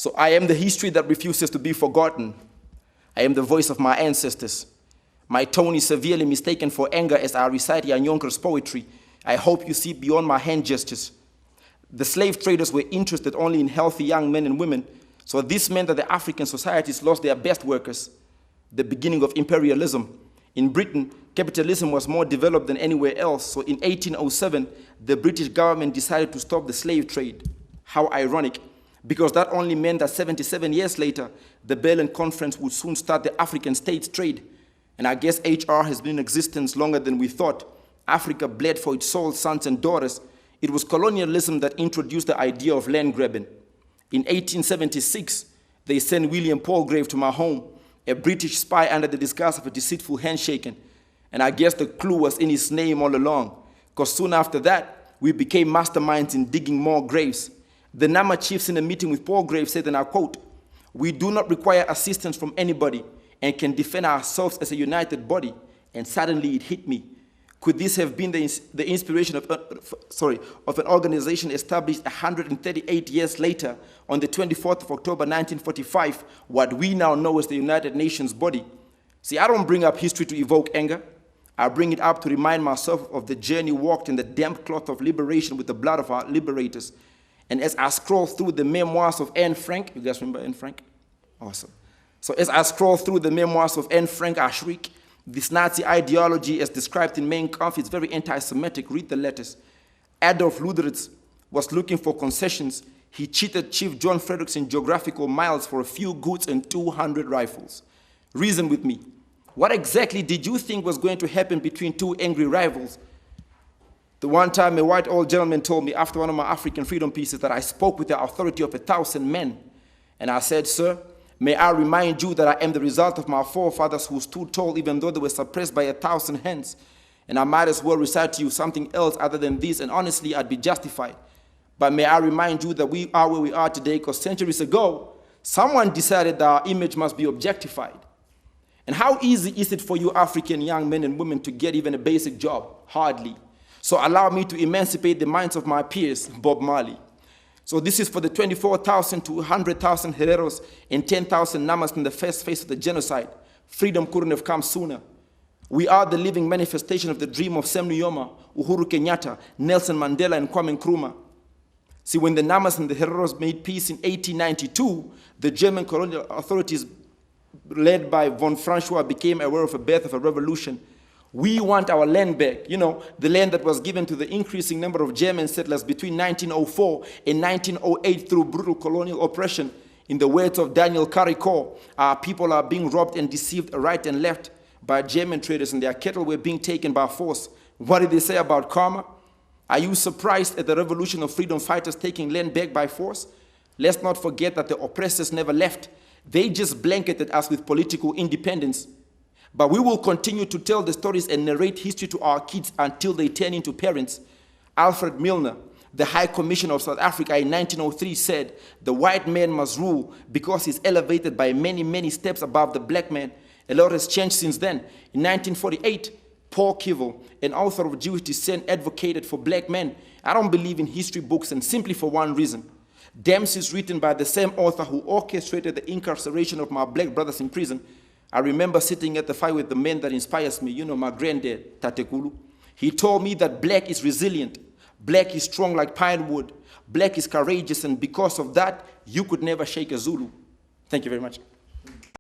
So I am the history that refuses to be forgotten. I am the voice of my ancestors. My tone is severely mistaken for anger as I recite Yanyonker's poetry. I hope you see beyond my hand gestures. The slave traders were interested only in healthy young men and women, so this meant that the African societies lost their best workers, the beginning of imperialism. In Britain, capitalism was more developed than anywhere else, so in 1807, the British government decided to stop the slave trade. How ironic, because that only meant that 77 years later, the Berlin Conference would soon start the African states trade. And I guess HR has been in existence longer than we thought. Africa bled for its soul, sons and daughters. It was colonialism that introduced the idea of land grabbing. In 1876, they sent William Palgrave to my home, a British spy under the disguise of a deceitful handshaking. And I guess the clue was in his name all along, because soon after that, we became masterminds in digging more graves. The Nama chiefs in a meeting with Palgrave said, and I quote, "We do not require assistance from anybody and can defend ourselves as a united body." And suddenly it hit me. Could this have been the inspiration of an organization established 138 years later on the 24th of October 1945, what we now know as the United Nations body? See, I don't bring up history to evoke anger. I bring it up to remind myself of the journey walked in the damp cloth of liberation with the blood of our liberators. And as I scroll through the memoirs of Anne Frank, you guys remember Anne Frank? Awesome. So as I scroll through the memoirs of Anne Frank, I shriek. This Nazi ideology, as described in Mein Kampf, is very anti-Semitic. Read the letters. Adolf Luderitz was looking for concessions. He cheated Chief John Fredericks in geographical miles for a few goods and 200 rifles. Reason with me. What exactly did you think was going to happen between two angry rivals? The one time a white old gentleman told me after one of my African freedom pieces that I spoke with the authority of 1,000 men. And I said, "Sir, may I remind you that I am the result of my forefathers who stood tall even though they were suppressed by 1,000 hands. And I might as well recite to you something else other than this, and honestly, I'd be justified. But may I remind you that we are where we are today because centuries ago, someone decided that our image must be objectified. And how easy is it for you African young men and women to get even a basic job? Hardly. So allow me to emancipate the minds of my peers, Bob Marley. So this is for the 24,000 to 100,000 Hereros and 10,000 Namas in the first phase of the genocide. Freedom couldn't have come sooner. We are the living manifestation of the dream of Sam Nujoma, Uhuru Kenyatta, Nelson Mandela, and Kwame Nkrumah. See, when the Namas and the Hereros made peace in 1892, the German colonial authorities led by von Francois became aware of the birth of a revolution. We want our land back, you know, the land that was given to the increasing number of German settlers between 1904 and 1908 through brutal colonial oppression. In the words of Daniel Carico, our people are being robbed and deceived right and left by German traders, and their cattle were being taken by force. What did they say about karma? Are you surprised at the revolution of freedom fighters taking land back by force? Let's not forget that the oppressors never left. They just blanketed us with political independence. But we will continue to tell the stories and narrate history to our kids until they turn into parents. Alfred Milner, the High Commissioner of South Africa in 1903 said, "The white man must rule because he's elevated by many, many steps above the black man." A lot has changed since then. In 1948, Paul Kivel, an author of Jewish descent, advocated for black men. I don't believe in history books, and simply for one reason. Dams is written by the same author who orchestrated the incarceration of my black brothers in prison. I remember sitting at the fire with the man that inspires me, you know, my granddad, Tatekulu. He told me that black is resilient, black is strong like pine wood, black is courageous, and because of that, you could never shake a Zulu. Thank you very much.